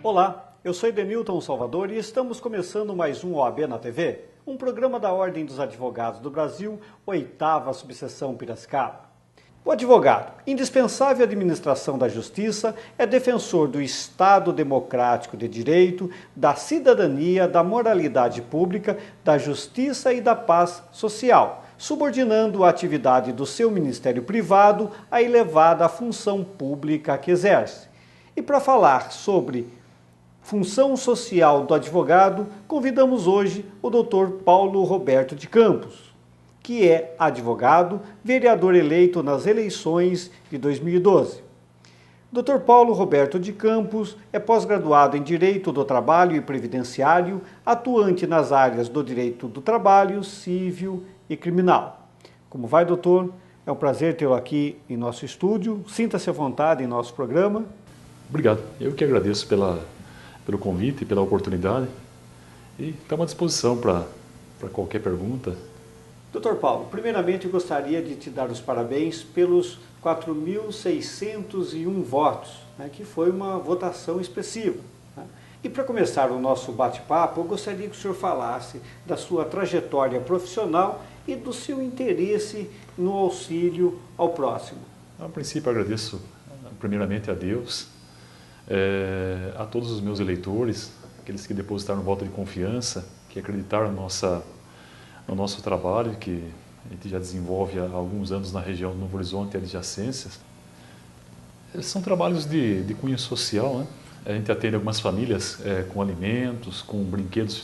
Olá, eu sou Edenilton Salvador e estamos começando mais um OAB na TV, um programa da Ordem dos Advogados do Brasil, 8ª Subseção Piracicaba. O advogado, indispensável à administração da justiça, é defensor do Estado democrático de direito, da cidadania, da moralidade pública, da justiça e da paz social, subordinando a atividade do seu ministério privado à elevada função pública que exerce. E para falar sobre função social do advogado, convidamos hoje o Dr. Paulo Roberto de Campos, que é advogado, vereador eleito nas eleições de 2012. Dr. Paulo Roberto de Campos é pós-graduado em Direito do Trabalho e Previdenciário, atuante nas áreas do Direito do Trabalho, Civil e Criminal. Como vai, doutor? É um prazer tê-lo aqui em nosso estúdio. Sinta-se à vontade em nosso programa. Obrigado. Eu que agradeço pelo convite e pela oportunidade. E estamos à disposição para qualquer pergunta. Doutor Paulo, primeiramente eu gostaria de te dar os parabéns pelos 4.601 votos, que foi uma votação expressiva. E para começar o nosso bate-papo, eu gostaria que o senhor falasse da sua trajetória profissional e do seu interesse no auxílio ao próximo. A princípio, agradeço primeiramente a Deus, a todos os meus eleitores, aqueles que depositaram voto de confiança, que acreditaram no nosso trabalho, que a gente já desenvolve há alguns anos na região do Novo Horizonte e adjacências. São trabalhos de cunho social, né? A gente atende algumas famílias com alimentos, com brinquedos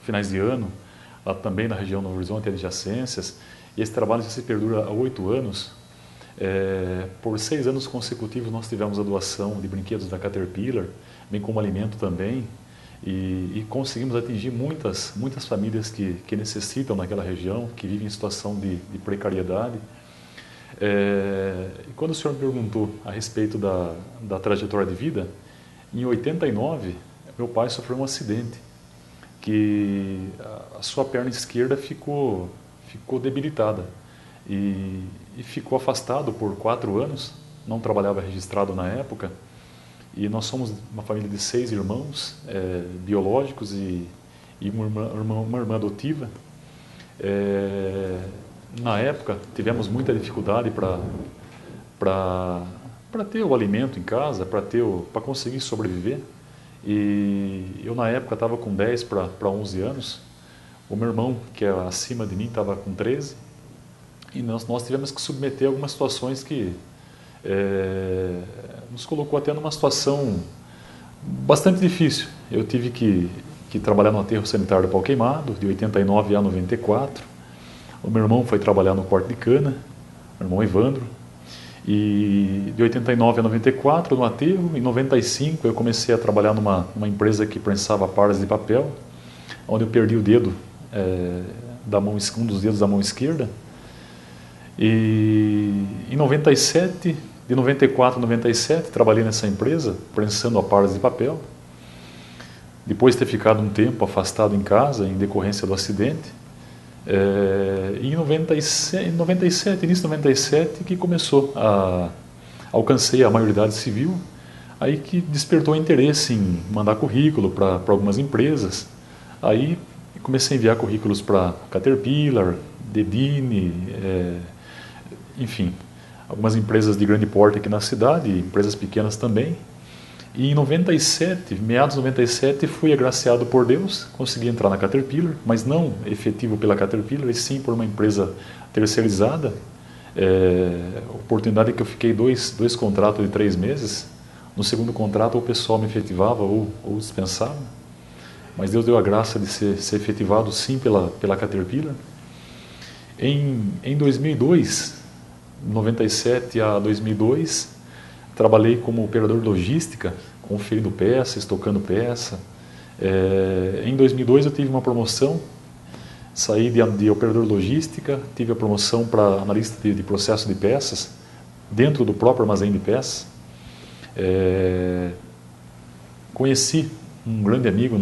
finais de ano, lá também na região do Novo Horizonte e adjacências. E esse trabalho já se perdura há 8 anos. Por 6 anos consecutivos nós tivemos a doação de brinquedos da Caterpillar, bem como alimento também, e conseguimos atingir muitas famílias que necessitam naquela região, que vivem em situação de precariedade. E quando o senhor me perguntou a respeito da trajetória de vida, em 89 meu pai sofreu um acidente, que a sua perna esquerda ficou debilitada. E ficou afastado por 4 anos, não trabalhava registrado na época, e nós somos uma família de 6 irmãos biológicos e uma irmã adotiva. Na época tivemos muita dificuldade para ter o alimento em casa, para conseguir sobreviver, e eu na época estava com 10 para 11 anos, o meu irmão, que é acima de mim, estava com 13, e nós tivemos que submeter algumas situações que nos colocou até numa situação bastante difícil. Eu tive que trabalhar no aterro sanitário do Pau Queimado, de 89 a 94. O meu irmão foi trabalhar no corte de cana, meu irmão Evandro. E de 89 a 94 no aterro. Em 95 eu comecei a trabalhar numa empresa que prensava parras de papel, onde eu perdi o dedo, um dos dedos da mão esquerda. E em 97, de 94 a 97, trabalhei nessa empresa, prensando a parras de papel. Depois de ter ficado um tempo afastado em casa, em decorrência do acidente, em 97, início de 97, que alcancei a maioridade civil, aí que despertou interesse em mandar currículo para algumas empresas. Aí comecei a enviar currículos para Caterpillar, Dedini, enfim, algumas empresas de grande porte aqui na cidade, empresas pequenas também. E em 97, meados de 97, fui agraciado por Deus, consegui entrar na Caterpillar, mas não efetivo pela Caterpillar, e sim por uma empresa terceirizada. Oportunidade que eu fiquei dois contratos de 3 meses. No segundo contrato o pessoal me efetivava ou dispensava, mas Deus deu a graça de ser efetivado sim pela Caterpillar. Em 2002, 97 a 2002, trabalhei como operador de logística, conferindo peça, estocando peça. Em 2002 eu tive uma promoção, saí de operador de logística, tive a promoção para analista de processo de peças, dentro do próprio armazém de peças. Conheci um grande amigo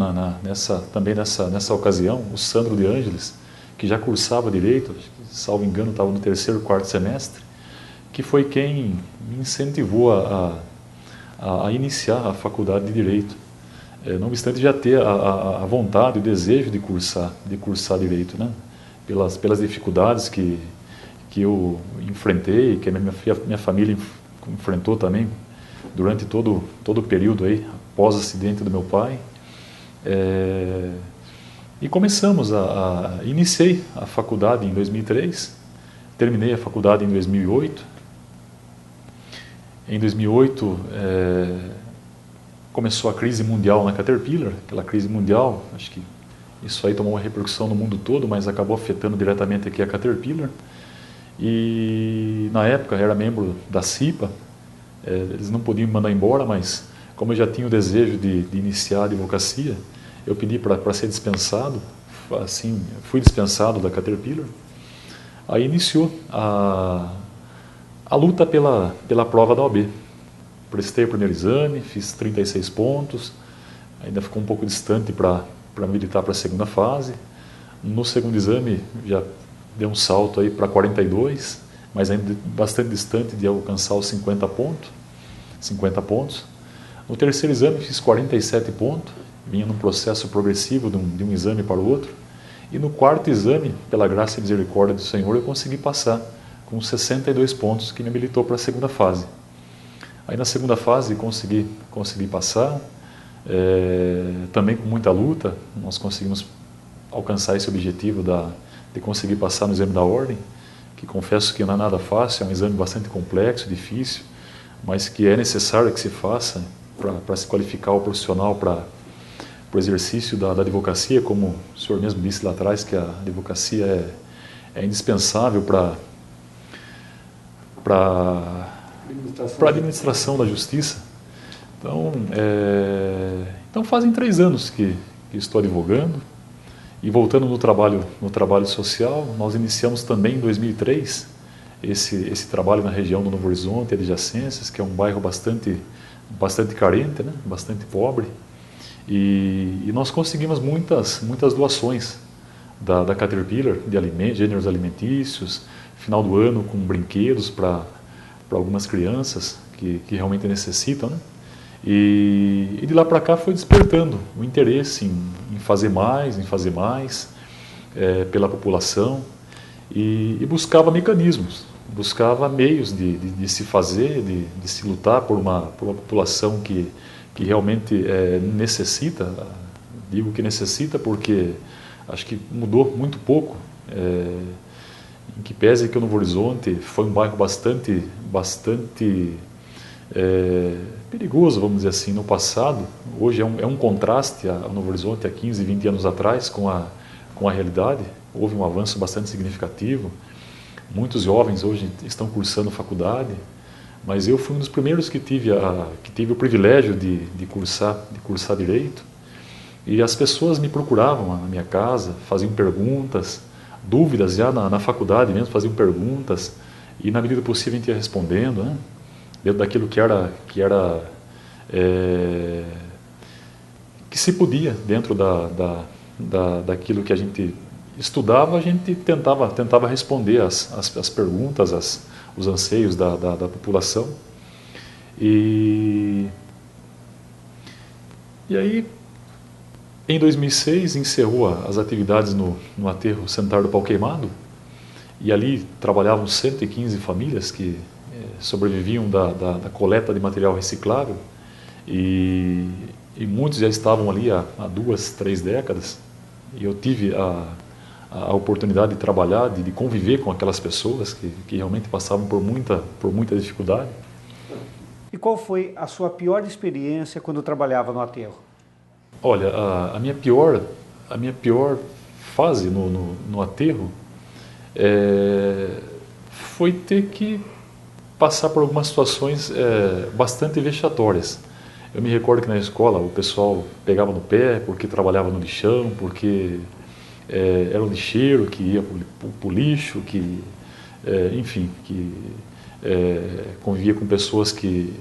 também nessa ocasião, o Sandro de Ângeles, que já cursava Direito, salvo engano estava no 3º, 4º semestre, que foi quem me incentivou a a iniciar a faculdade de Direito. Não obstante já ter a vontade, o desejo de cursar Direito, né? Pelas dificuldades que eu enfrentei, que a minha família enfrentou também durante todo o período aí, após o acidente do meu pai. E iniciei a faculdade em 2003, terminei a faculdade em 2008. Em 2008, começou a crise mundial na Caterpillar, aquela crise mundial, acho que isso aí tomou uma repercussão no mundo todo, mas acabou afetando diretamente aqui a Caterpillar. E na época era membro da CIPA, eles não podiam me mandar embora, mas como eu já tinha o desejo de iniciar a advocacia, eu pedi para ser dispensado, assim, fui dispensado da Caterpillar. Aí iniciou a luta pela prova da OAB. Prestei o primeiro exame, fiz 36 pontos, ainda ficou um pouco distante para militar para a segunda fase. No segundo exame já deu um salto aí para 42, mas ainda bastante distante de alcançar os 50 pontos. No terceiro exame fiz 47 pontos, vinha num processo progressivo de um exame para o outro. E no quarto exame, pela graça e misericórdia do Senhor, eu consegui passar com 62 pontos, que me habilitou para a segunda fase. Aí na segunda fase consegui passar, também com muita luta, nós conseguimos alcançar esse objetivo de conseguir passar no exame da ordem, que confesso que não é nada fácil, é um exame bastante complexo, difícil, mas que é necessário que se faça para se qualificar o profissional para o exercício da advocacia, como o senhor mesmo disse lá atrás, que a advocacia é indispensável para a administração da justiça. Então fazem 3 anos que estou advogando. E voltando no trabalho social, nós iniciamos também em 2003 esse trabalho na região do Novo Horizonte, adjacências, que é um bairro bastante carente, né? Bastante pobre. E nós conseguimos muitas doações da Caterpillar, de gêneros alimentícios, final do ano com brinquedos para algumas crianças que realmente necessitam, né? E de lá para cá foi despertando o interesse em fazer mais, pela população, e buscava mecanismos, buscava meios de se fazer, de se lutar por uma população que realmente necessita. Digo que necessita porque acho que mudou muito pouco, em que pese que o Novo Horizonte foi um bairro bastante perigoso, vamos dizer assim, no passado. Hoje é um contraste ao Novo Horizonte há 15, 20 anos atrás com a realidade. Houve um avanço bastante significativo. Muitos jovens hoje estão cursando faculdade, mas eu fui um dos primeiros que tive o privilégio de cursar Direito. E as pessoas me procuravam na minha casa, faziam perguntas, dúvidas já na faculdade mesmo, faziam perguntas, e na medida possível a gente ia respondendo, né? Dentro daquilo que se podia, dentro daquilo que a gente estudava, a gente tentava responder as perguntas, os anseios da população. E aí, em 2006, encerrou as atividades no aterro Sanitário do Pau Queimado, e ali trabalhavam 115 famílias que sobreviviam da coleta de material reciclável, e muitos já estavam ali há 2, 3 décadas, e eu tive a oportunidade de trabalhar, de conviver com aquelas pessoas que realmente passavam por muita dificuldade. E qual foi a sua pior experiência quando trabalhava no aterro? Olha, a minha pior fase no aterro foi ter que passar por algumas situações bastante vexatórias. Eu me recordo que na escola o pessoal pegava no pé porque trabalhava no lixão, porque era um lixeiro que ia para o lixo, enfim, que convivia com pessoas que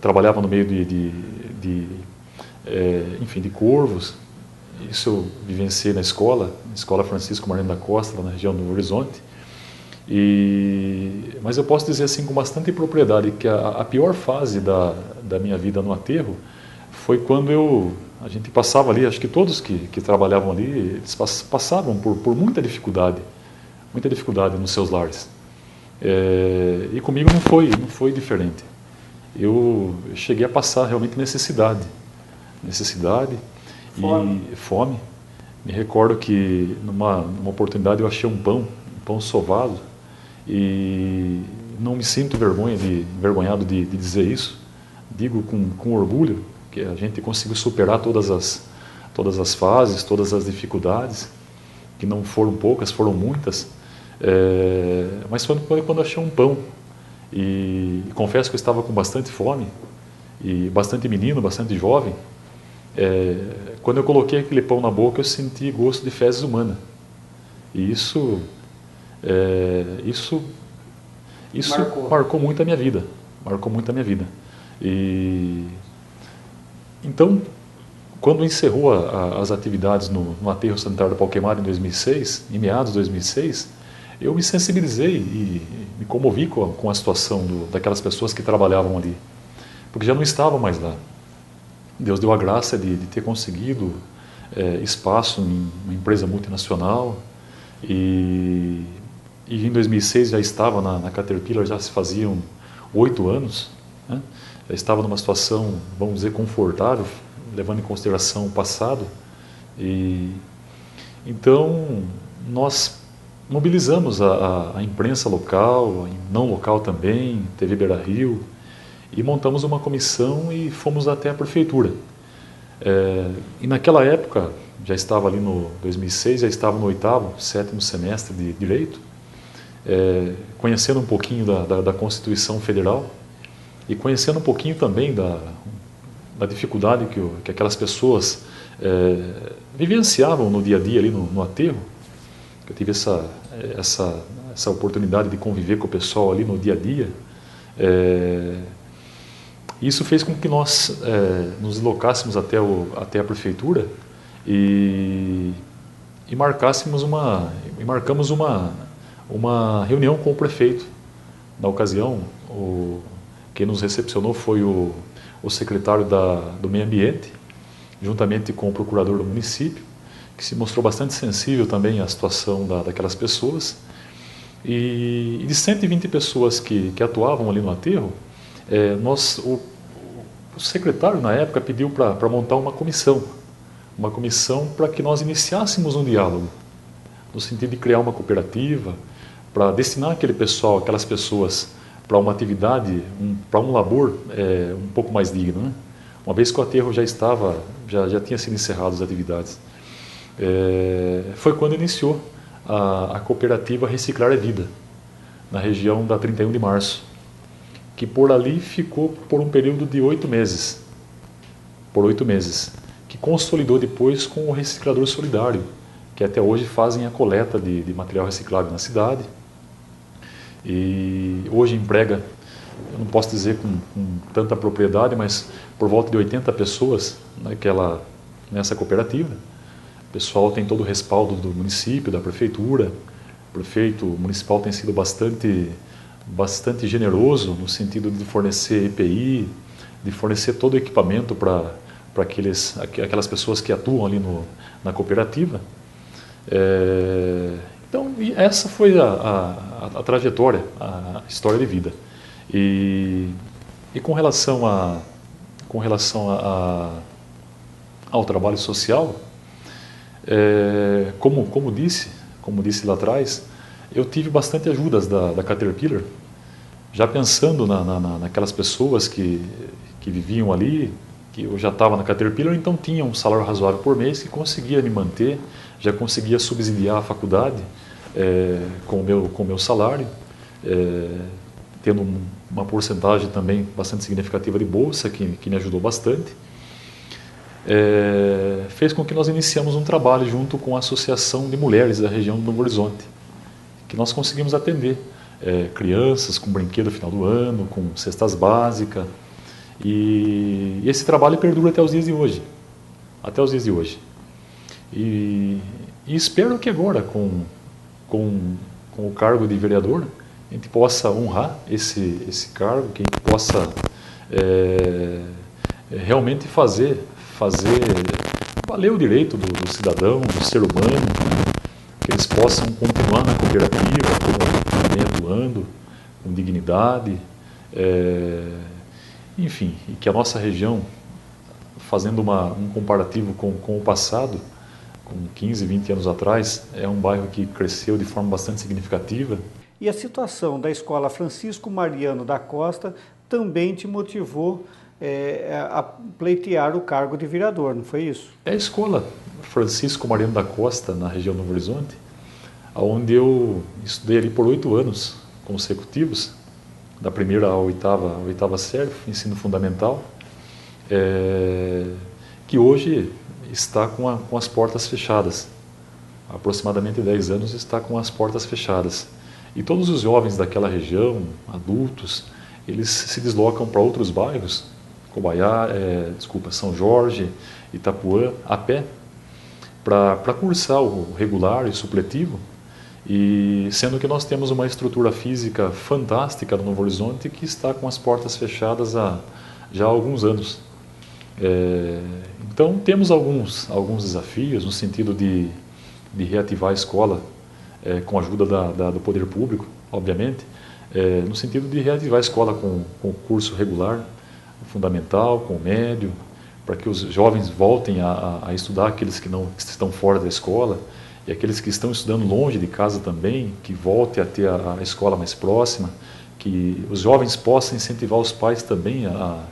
trabalhavam no meio de corvos. Isso eu vivenciei na escola Francisco Mariano da Costa, lá na região do Novo Horizonte. Mas eu posso dizer assim com bastante propriedade que a pior fase da minha vida no aterro foi quando a gente passava ali, acho que todos que trabalhavam ali, eles passavam por muita dificuldade nos seus lares. E comigo não foi diferente. Eu cheguei a passar realmente necessidade e fome. Me recordo que numa oportunidade eu achei um pão sovado, e não me sinto envergonhado de dizer isso. Digo com orgulho que a gente conseguiu superar todas as fases, todas as dificuldades, que não foram poucas, foram muitas. Mas foi quando achei um pão, e confesso que eu estava com bastante fome, e bastante menino, bastante jovem. Quando eu coloquei aquele pão na boca, eu senti gosto de fezes humanas. E isso marcou muito a minha vida. Marcou muito a minha vida. E então, quando encerrou as atividades no aterro sanitário da Pau Queimado em 2006, em meados de 2006, eu me sensibilizei e me comovi com a situação daquelas pessoas que trabalhavam ali, porque já não estavam mais lá. Deus deu a graça de ter conseguido espaço em uma empresa multinacional, e em 2006 já estava na Caterpillar, já se faziam 8 anos, né? Já estava numa situação, vamos dizer, confortável, levando em consideração o passado. E então nós mobilizamos a imprensa local, não local também, TV Beira Rio, e montamos uma comissão e fomos até a prefeitura. E naquela época, já estava ali no 2006, já estava no 8º, 7º semestre de Direito, conhecendo um pouquinho da Constituição Federal e conhecendo um pouquinho também da dificuldade que aquelas pessoas vivenciavam no dia a dia ali no aterro. Eu tive essa oportunidade de conviver com o pessoal ali no dia a dia. Isso fez com que nós nos deslocássemos até a prefeitura e marcamos uma reunião com o prefeito. Na ocasião, quem nos recepcionou foi o secretário do Meio Ambiente, juntamente com o procurador do município, que se mostrou bastante sensível também à situação daquelas pessoas. E de 120 pessoas que atuavam ali no aterro, o secretário, na época, pediu para montar uma comissão para que nós iniciássemos um diálogo, no sentido de criar uma cooperativa, para destinar aquelas pessoas para uma atividade, para um labor um pouco mais digno, né? Uma vez que o aterro já tinha sido encerrado as atividades. Foi quando iniciou a cooperativa Reciclar é Vida, na região da 31 de março, que por ali ficou por um período de 8 meses, que consolidou depois com o Reciclador Solidário, que até hoje fazem a coleta de material reciclável na cidade. E hoje emprega, eu não posso dizer com tanta propriedade, mas por volta de 80 pessoas nessa cooperativa. O pessoal tem todo o respaldo do município, da prefeitura. O prefeito municipal tem sido bastante generoso no sentido de fornecer EPI, de fornecer todo o equipamento para aquelas pessoas que atuam ali na cooperativa. Então, essa foi a trajetória, a história de vida. E com relação ao trabalho social, como disse lá atrás, eu tive bastante ajudas da Caterpillar, já pensando naquelas pessoas que viviam ali, que eu já estava na Caterpillar, então tinha um salário razoável por mês que conseguia me manter, já conseguia subsidiar a faculdade com o meu salário, tendo uma porcentagem também bastante significativa de bolsa, que me ajudou bastante. Fez com que nós iniciamos um trabalho junto com a Associação de Mulheres da região do Novo Horizonte, que nós conseguimos atender crianças com brinquedo no final do ano, com cestas básicas, e esse trabalho perdura até os dias de hoje. E espero que agora, com com o cargo de vereador, a gente possa honrar esse cargo, que a gente possa realmente fazer valer o direito do cidadão, do ser humano, que eles possam continuar na cooperativa, também atuando com dignidade, enfim, e que a nossa região, fazendo um comparativo com o passado, com 15, 20 anos atrás, é um bairro que cresceu de forma bastante significativa. E a situação da Escola Francisco Mariano da Costa também te motivou a pleitear o cargo de vereador, não foi isso? É a Escola Francisco Mariano da Costa, na região do Novo Horizonte, onde eu estudei ali por 8 anos consecutivos, da primeira à oitava série, ensino fundamental, que hoje está com as portas fechadas. Há aproximadamente 10 anos está com as portas fechadas. E todos os jovens daquela região, adultos, eles se deslocam para outros bairros, São Jorge, Itapuã, a pé, para cursar o regular e supletivo, e sendo que nós temos uma estrutura física fantástica no Novo Horizonte que está com as portas fechadas já há alguns anos. Então temos alguns desafios no sentido de reativar a escola, com a ajuda do poder público, obviamente, no sentido de reativar a escola com o curso regular, fundamental, com o médio, para que os jovens voltem a estudar, aqueles que estão fora da escola, e aqueles que estão estudando longe de casa também, que voltem a ter a escola mais próxima, que os jovens possam incentivar os pais também a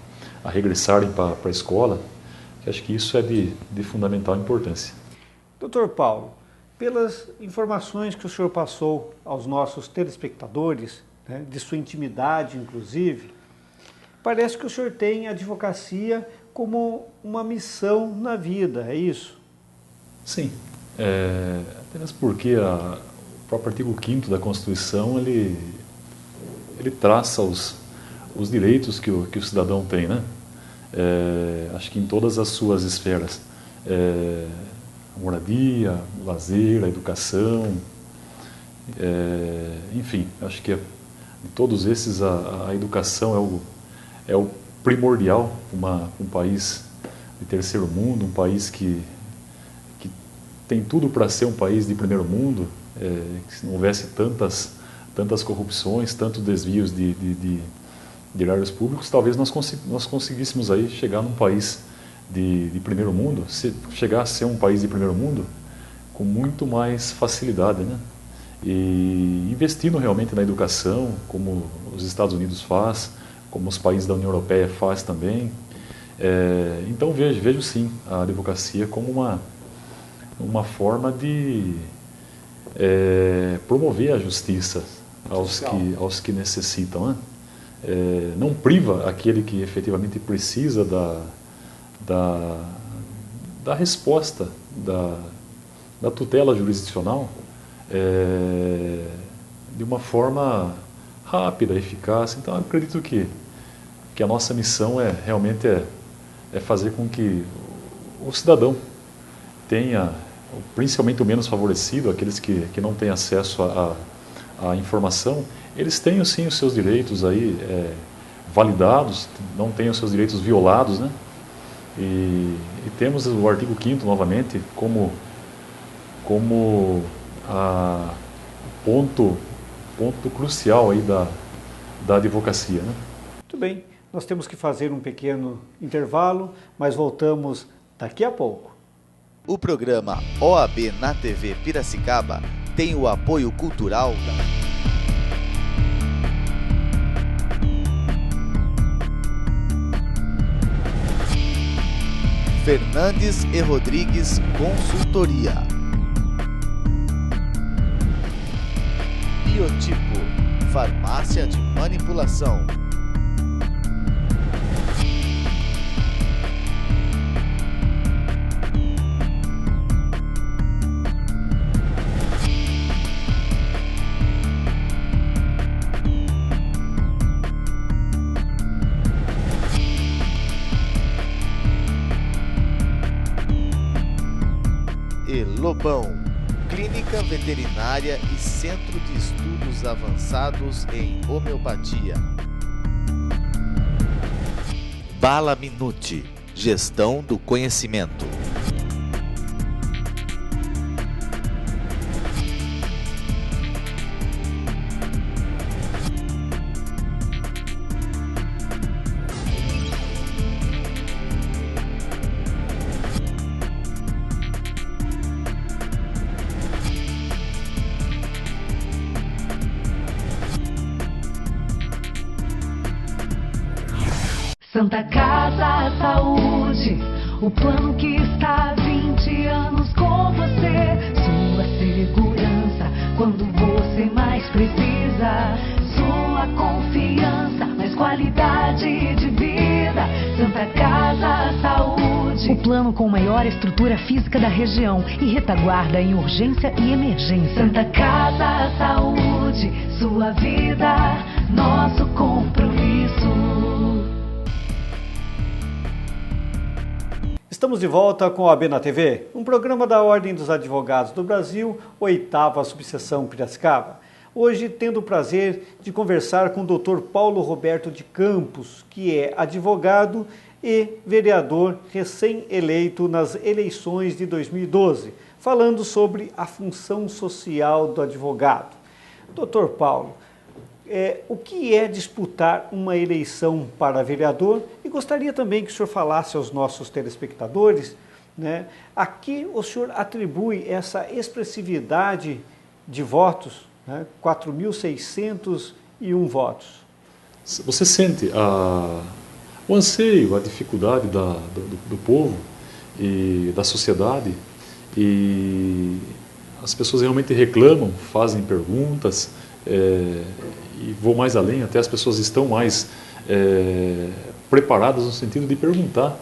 regressarem para a escola. Eu acho que isso é de fundamental importância. Doutor Paulo, pelas informações que o senhor passou aos nossos telespectadores, né, de sua intimidade inclusive, parece que o senhor tem a advocacia como uma missão na vida, é isso? Sim, apenas porque o próprio artigo 5º da Constituição, ele traça os direitos que o cidadão tem, né? Acho que em todas as suas esferas. A moradia, o lazer, a educação, enfim, acho que de todos esses a educação é o primordial para um país de terceiro mundo, um país que tem tudo para ser um país de primeiro mundo, se não houvesse tantas corrupções, tantos desvios de erários públicos, talvez nós conseguíssemos aí chegar num país de primeiro mundo, chegar a ser um país de primeiro mundo com muito mais facilidade, né? E investindo realmente na educação, como os Estados Unidos faz, como os países da União Europeia faz também. Então vejo sim a advocacia como uma forma de promover a justiça aos que necessitam, né? Não priva aquele que efetivamente precisa da resposta da tutela jurisdicional de uma forma rápida, eficaz. Então eu acredito que a nossa missão realmente fazer com que o cidadão tenha, principalmente o menos favorecido, aqueles que não têm acesso à informação, eles tenham sim os seus direitos aí validados, não tenham os seus direitos violados, né? E temos o artigo 5º novamente como ponto crucial aí da advocacia, né? Muito bem, nós temos que fazer um pequeno intervalo, mas voltamos daqui a pouco. O programa OAB na TV Piracicaba tem o apoio cultural da Fernandes e Rodrigues Consultoria, Biotipo, farmácia de manipulação, e Lobão, Clínica Clínica Veterinária e Centro de Estudos Avançados em Homeopatia. Bala Minuti, Gestão do Conhecimento. Santa Casa Saúde, o plano que está há 20 anos com você. Sua segurança quando você mais precisa. Sua confiança, mais qualidade de vida. Santa Casa Saúde, o plano com maior estrutura física da região e retaguarda em urgência e emergência. Santa Casa Saúde, sua vida, nosso compromisso. Estamos de volta com a OAB na TV, um programa da Ordem dos Advogados do Brasil, 8ª Subseção Piracicaba. Hoje, tendo o prazer de conversar com o Dr. Paulo Roberto de Campos, que é advogado e vereador recém-eleito nas eleições de 2012, falando sobre a função social do advogado. Dr. Paulo, o que é disputar uma eleição para vereador? E gostaria também que o senhor falasse aos nossos telespectadores, né, a que o senhor atribui essa expressividade de votos, né, 4.601 votos. Você sente o anseio, a dificuldade do povo e da sociedade, e as pessoas realmente reclamam, fazem perguntas, e vou mais além, até as pessoas estão mais preparadas no sentido de perguntar,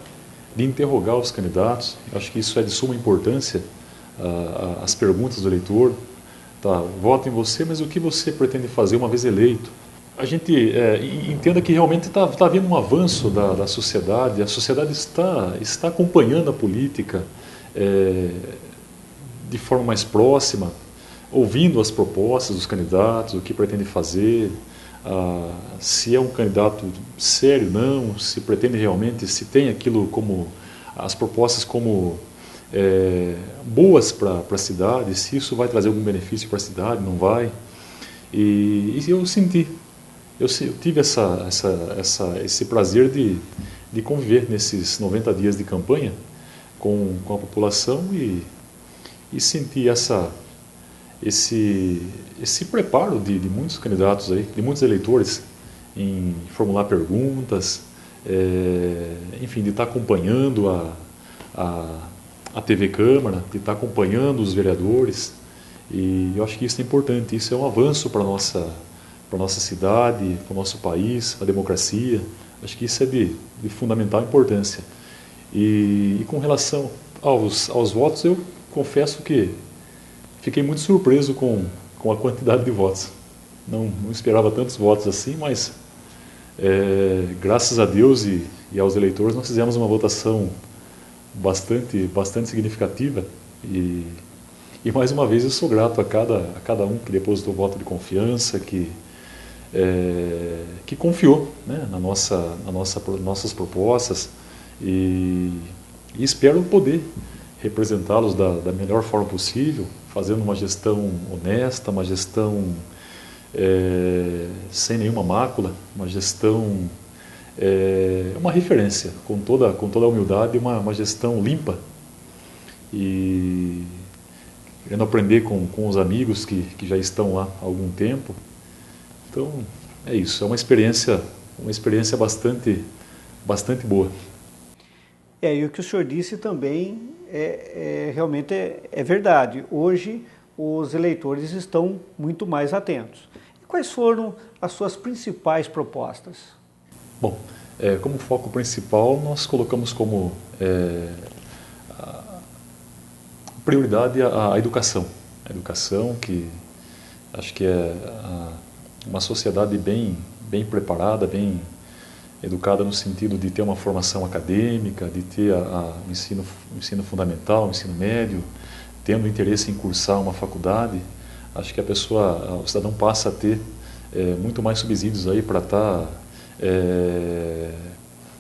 de interrogar os candidatos. Eu acho que isso é de suma importância, as perguntas do eleitor. Tá, voto em você, mas o que você pretende fazer uma vez eleito? A gente entenda que realmente está havendo um avanço da sociedade, a sociedade está acompanhando a política de forma mais próxima, ouvindo as propostas dos candidatos, o que pretende fazer, se é um candidato sério, não, se pretende realmente, se tem aquilo como, as propostas como boas para a cidade, se isso vai trazer algum benefício para a cidade, não vai. E eu tive esse prazer de conviver nesses 90 dias de campanha com a população e sentir esse preparo de muitos candidatos aí, de muitos eleitores em formular perguntas, enfim, de estar acompanhando a TV Câmara, de estar acompanhando os vereadores, e eu acho que isso é importante, isso é um avanço para a nossa cidade, para o nosso país, a democracia. Acho que isso é de fundamental importância. E com relação aos votos, eu confesso que fiquei muito surpreso com a quantidade de votos. Não esperava tantos votos assim, mas graças a Deus e aos eleitores nós fizemos uma votação bastante significativa e mais uma vez eu sou grato a cada um que depositou voto de confiança, que confiou, né, nas nossas propostas e espero poder representá-los da melhor forma possível, fazendo uma gestão honesta, uma gestão sem nenhuma mácula, uma gestão, uma referência, com toda a humildade, uma gestão limpa, e querendo aprender com os amigos que já estão lá há algum tempo. Então, é isso, é uma experiência bastante boa. E o que o senhor disse também realmente é verdade. Hoje, os eleitores estão muito mais atentos. E quais foram as suas principais propostas? Bom, como foco principal, nós colocamos como prioridade a educação. A educação, que acho que é uma sociedade bem preparada, bem educada no sentido de ter uma formação acadêmica, de ter o ensino fundamental, o ensino médio, tendo interesse em cursar uma faculdade, acho que o cidadão passa a ter muito mais subsídios aí para estar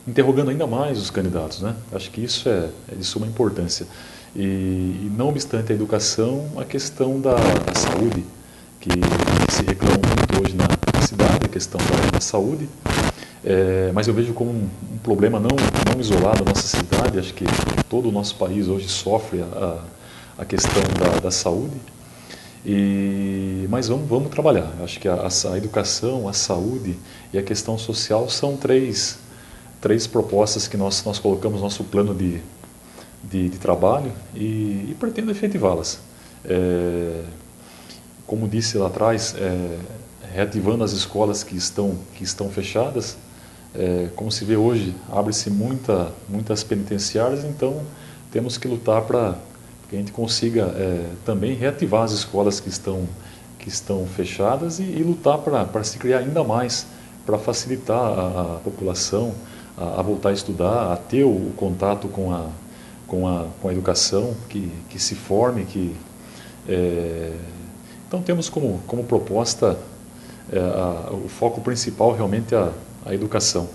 interrogando ainda mais os candidatos, né? Acho que isso é de suma importância. E não obstante a educação, a questão da saúde, que se reclama muito hoje na cidade, a questão da saúde, mas eu vejo como um problema não isolado da nossa cidade. Acho que todo o nosso país hoje sofre a questão da saúde, mas vamos trabalhar. Acho que a educação, a saúde e a questão social são três propostas que nós colocamos no nosso plano de trabalho e pretendo efetivá-las. Como disse lá atrás, reativando as escolas que estão fechadas, como se vê hoje, abre-se muitas penitenciárias, então temos que lutar para que a gente consiga também reativar as escolas que estão fechadas e lutar para se criar ainda mais, para facilitar a população a voltar a estudar, a ter o contato com a educação, que se forme, então temos como proposta o foco principal realmente a educação,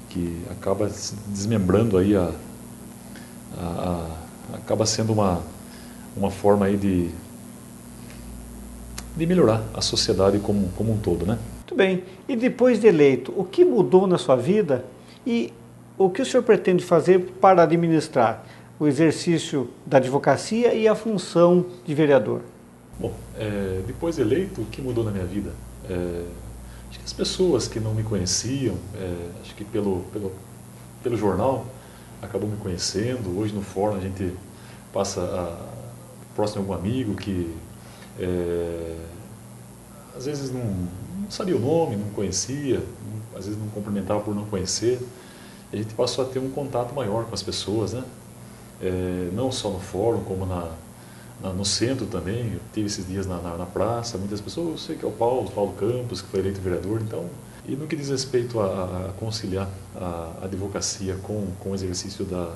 que acaba desmembrando aí acaba sendo uma forma aí de melhorar a sociedade como um todo, né? Muito bem. E depois de eleito, o que mudou na sua vida e o que o senhor pretende fazer para administrar o exercício da advocacia e a função de vereador? Bom, depois de eleito, o que mudou na minha vida? Acho que as pessoas que não me conheciam, acho que pelo jornal, acabou me conhecendo. Hoje no fórum a gente passa próximo de algum amigo que às vezes não sabia o nome, não conhecia, às vezes não cumprimentava por não conhecer. A gente passou a ter um contato maior com as pessoas, né? Não só no fórum, como no centro também. Eu tive esses dias na praça, muitas pessoas, eu sei que é o Paulo Campos, que foi eleito vereador, então. E no que diz respeito a conciliar a advocacia com o exercício da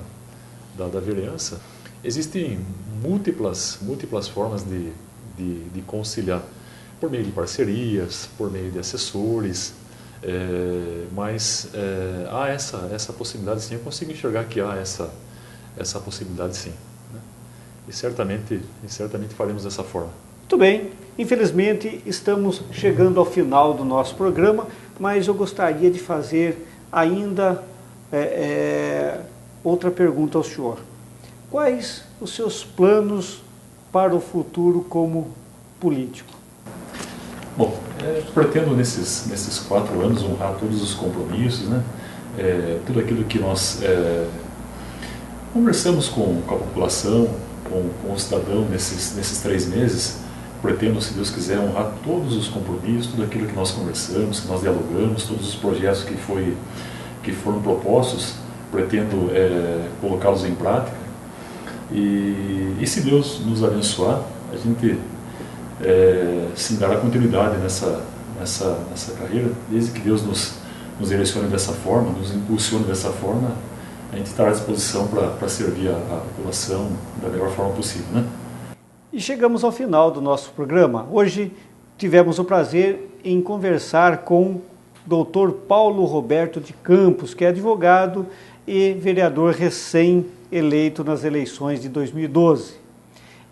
vereança, existem múltiplas formas de conciliar, por meio de parcerias, por meio de assessores, mas há essa possibilidade sim. Eu consigo enxergar que há essa possibilidade sim, né? E certamente faremos dessa forma. Muito bem, infelizmente estamos chegando ao final do nosso programa, mas eu gostaria de fazer ainda outra pergunta ao senhor. Quais os seus planos para o futuro como político? Bom, pretendo nesses 4 anos honrar todos os compromissos, né? Tudo aquilo que nós conversamos com a população, com o cidadão nesses 3 meses. Pretendo, se Deus quiser, honrar todos os compromissos, tudo aquilo que nós conversamos, que nós dialogamos, todos os projetos que foram propostos, pretendo colocá-los em prática. E se Deus nos abençoar, a gente sim dará continuidade nessa carreira, desde que Deus nos direcione dessa forma, nos impulsione dessa forma. A gente estará à disposição para servir a população da melhor forma possível, né? E chegamos ao final do nosso programa. Hoje tivemos o prazer em conversar com o Dr. Paulo Roberto de Campos, que é advogado e vereador recém-eleito nas eleições de 2012.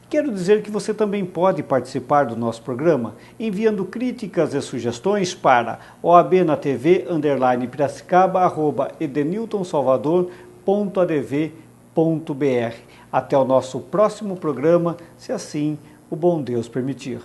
Quero dizer que você também pode participar do nosso programa enviando críticas e sugestões para oabnatv_edeniltonsalvador.adv.br. Até o nosso próximo programa, se assim o bom Deus permitir.